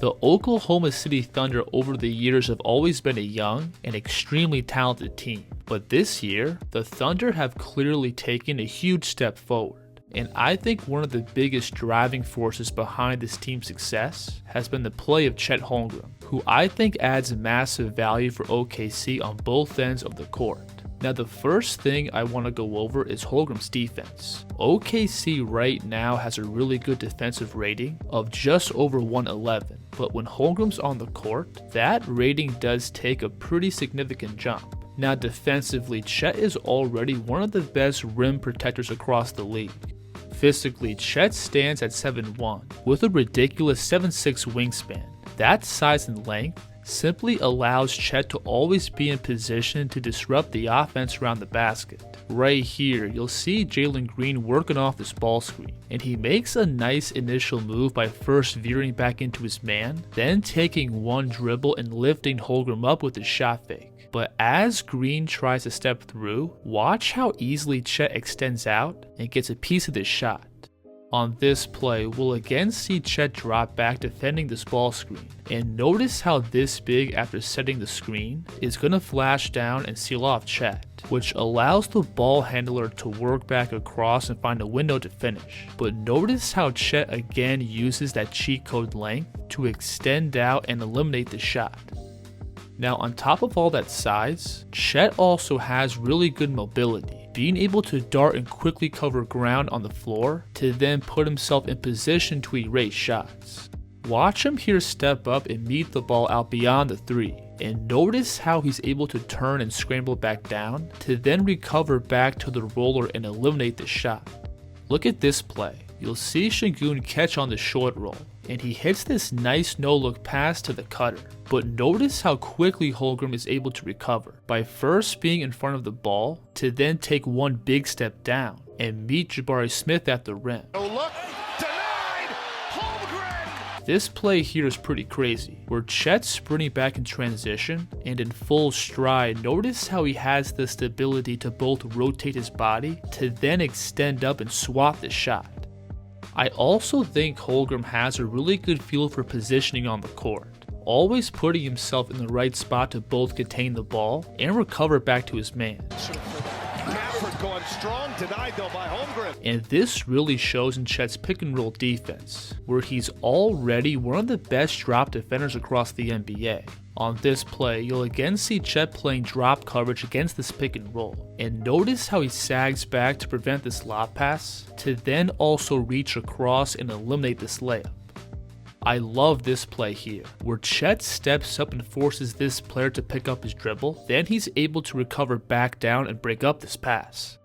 The Oklahoma City Thunder over the years have always been a young and extremely talented team, but this year, the Thunder have clearly taken a huge step forward. And I think one of the biggest driving forces behind this team's success has been the play of Chet Holmgren, who I think adds massive value for OKC on both ends of the court. Now the first thing I want to go over is Holmgren's defense. OKC right now has a really good defensive rating of just over 111, but when Holmgren's on the court, that rating does take a pretty significant jump. Now defensively, Chet is already one of the best rim protectors across the league. Physically, Chet stands at 7'1", with a ridiculous 7'6" wingspan. That size and length simply allows Chet to always be in position to disrupt the offense around the basket. Right here, you'll see Jalen Green working off this ball screen, and he makes a nice initial move by first veering back into his man, then taking one dribble and lifting Holmgren up with his shot fake. But as Green tries to step through, watch how easily Chet extends out and gets a piece of this shot. On this play, we'll again see Chet drop back defending this ball screen, and notice how this big after setting the screen is going to flash down and seal off Chet, which allows the ball handler to work back across and find a window to finish. But notice how Chet again uses that cheat code length to extend out and eliminate the shot. Now on top of all that size, Chet also has really good mobility, being able to dart and quickly cover ground on the floor to then put himself in position to erase shots. Watch him here step up and meet the ball out beyond the three, and notice how he's able to turn and scramble back down to then recover back to the roller and eliminate the shot. Look at this play. You'll see Şengün catch on the short roll, and he hits this nice no-look pass to the cutter. But notice how quickly Holmgren is able to recover, by first being in front of the ball, to then take one big step down, and meet Jabari Smith at the rim. Oh look, denied! Holmgren! This play here is pretty crazy, where Chet's sprinting back in transition, and in full stride, notice how he has the stability to both rotate his body, to then extend up and swat the shot. I also think Holmgren has a really good feel for positioning on the court, always putting himself in the right spot to both contain the ball and recover back to his man. Going strong, denied though by Holmgren. And this really shows in Chet's pick and roll defense, where he's already one of the best drop defenders across the NBA. On this play, you'll again see Chet playing drop coverage against this pick and roll, and notice how he sags back to prevent this lob pass, to then also reach across and eliminate this layup. I love this play here, where Chet steps up and forces this player to pick up his dribble, then he's able to recover back down and break up this pass.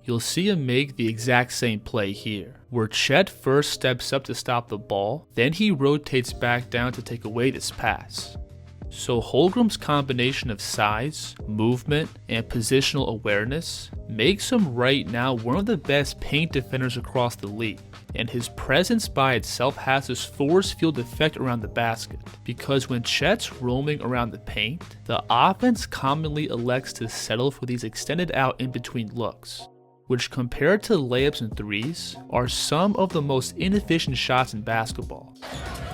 You'll see him make the exact same play here, where Chet first steps up to stop the ball, then he rotates back down to take away this pass. So Holmgren's combination of size, movement, and positional awareness makes him right now one of the best paint defenders across the league, and his presence by itself has this force field effect around the basket, because when Chet's roaming around the paint, the offense commonly elects to settle for these extended out in between looks, which compared to layups and threes are some of the most inefficient shots in basketball.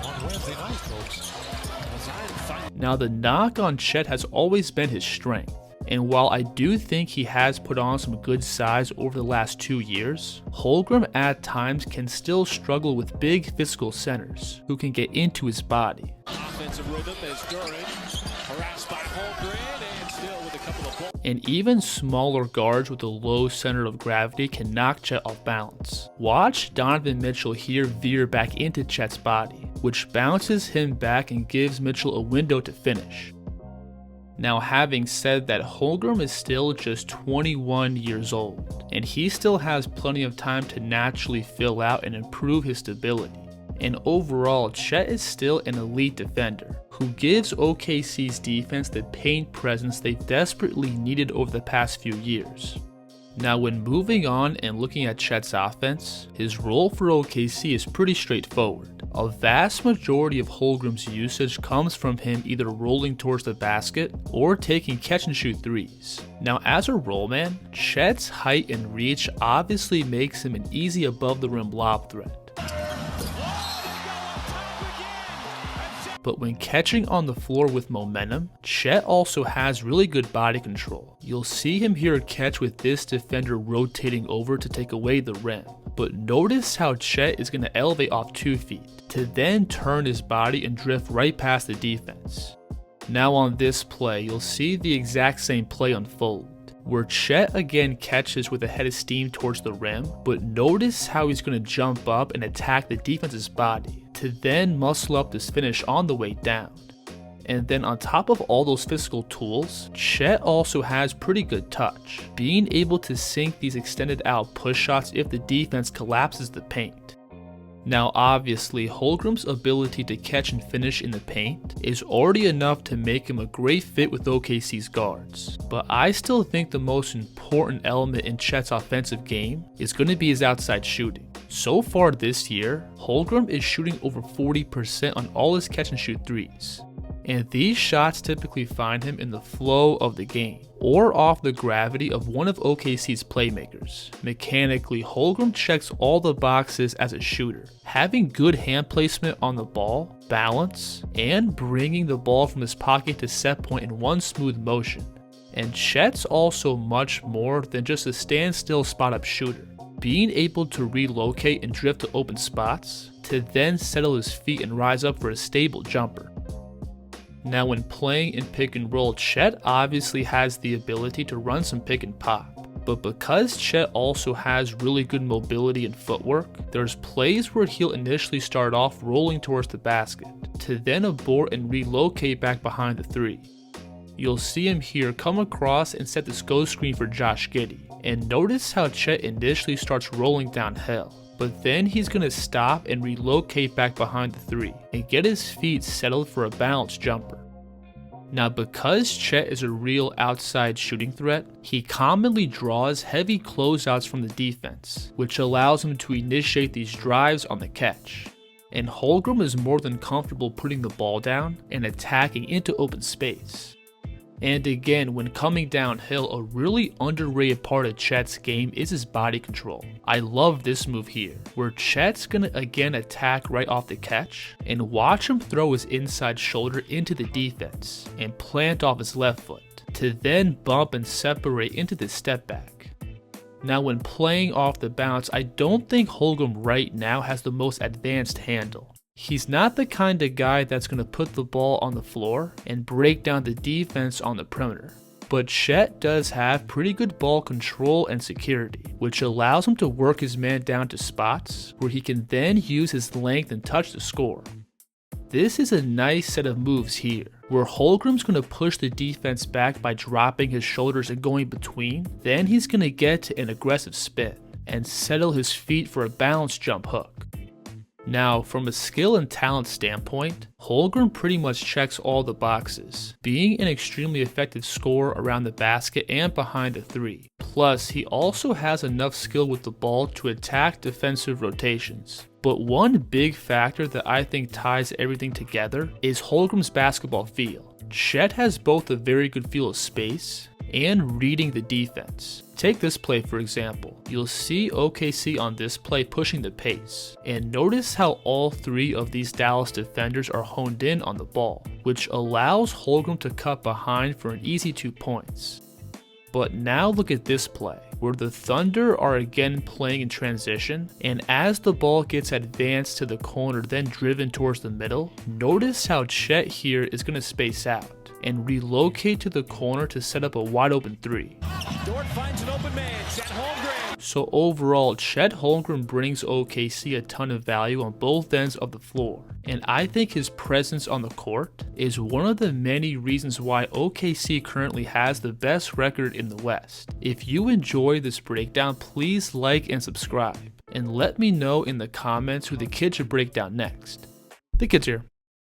On Wednesday night, folks. Now the knock on Chet has always been his strength, and while I do think he has put on some good size over the last 2 years, Holmgren at times can still struggle with big physical centers who can get into his body. Offensive rhythm as Durant harassed by Holmgren and still with a couple of balls. And even smaller guards with a low center of gravity can knock Chet off balance. Watch Donovan Mitchell here veer back into Chet's body, which bounces him back and gives Mitchell a window to finish. Now having said that, Holmgren is still just 21 years old, and he still has plenty of time to naturally fill out and improve his stability. And overall, Chet is still an elite defender, who gives OKC's defense the paint presence they've desperately needed over the past few years. Now when moving on and looking at Chet's offense, his role for OKC is pretty straightforward. A vast majority of Holmgren's usage comes from him either rolling towards the basket or taking catch and shoot threes. Now as a roll man, Chet's height and reach obviously makes him an easy above the rim lob threat. But when catching on the floor with momentum, Chet also has really good body control. You'll see him here catch with this defender rotating over to take away the rim. But notice how Chet is going to elevate off 2 feet, to then turn his body and drift right past the defense. Now on this play, you'll see the exact same play unfold, where Chet again catches with a head of steam towards the rim, but notice how he's going to jump up and attack the defense's body, to then muscle up this finish on the way down. And then on top of all those physical tools, Chet also has pretty good touch, being able to sink these extended out push shots if the defense collapses the paint. Now obviously, Holmgren's ability to catch and finish in the paint is already enough to make him a great fit with OKC's guards, but I still think the most important element in Chet's offensive game is going to be his outside shooting. So far this year, Holmgren is shooting over 40% on all his catch and shoot threes. And these shots typically find him in the flow of the game, or off the gravity of one of OKC's playmakers. Mechanically, Holmgren checks all the boxes as a shooter, having good hand placement on the ball, balance, and bringing the ball from his pocket to set point in one smooth motion. And Chet's also much more than just a standstill spot-up shooter, being able to relocate and drift to open spots, to then settle his feet and rise up for a stable jumper. Now when playing in pick and roll, Chet obviously has the ability to run some pick and pop, but because Chet also has really good mobility and footwork, there's plays where he'll initially start off rolling towards the basket, to then abort and relocate back behind the 3. You'll see him here come across and set this go screen for Josh Giddey, and notice how Chet initially starts rolling downhill, but then he's going to stop and relocate back behind the 3 and get his feet settled for a balanced jumper. Now because Chet is a real outside shooting threat, he commonly draws heavy closeouts from the defense, which allows him to initiate these drives on the catch. And Holmgren is more than comfortable putting the ball down and attacking into open space. And again, when coming downhill, a really underrated part of Chet's game is his body control. I love this move here, where Chet's gonna again attack right off the catch, and watch him throw his inside shoulder into the defense, and plant off his left foot, to then bump and separate into the step back. Now when playing off the bounce, I don't think Holmgren right now has the most advanced handle. He's not the kind of guy that's going to put the ball on the floor and break down the defense on the perimeter. But Chet does have pretty good ball control and security, which allows him to work his man down to spots where he can then use his length and touch to score. This is a nice set of moves here, where Holmgren's going to push the defense back by dropping his shoulders and going between, then he's going to get to an aggressive spin and settle his feet for a balanced jump hook. Now, from a skill and talent standpoint, Holmgren pretty much checks all the boxes, being an extremely effective scorer around the basket and behind the 3. Plus, he also has enough skill with the ball to attack defensive rotations. But one big factor that I think ties everything together is Holmgren's basketball feel. Chet has both a very good feel of space and reading the defense. Take this play for example. You'll see OKC on this play pushing the pace, and notice how all 3 of these Dallas defenders are honed in on the ball, which allows Holmgren to cut behind for an easy 2 points. But now look at this play, where the Thunder are again playing in transition, and as the ball gets advanced to the corner then driven towards the middle, notice how Chet here is going to space out and relocate to the corner to set up a wide open 3. Dort finds an open man, Chet Holmgren. So overall, Chet Holmgren brings OKC a ton of value on both ends of the floor, and I think his presence on the court is one of the many reasons why OKC currently has the best record in the West. If you enjoy this breakdown, please like and subscribe, and let me know in the comments who the kid should break down next. The kid's here.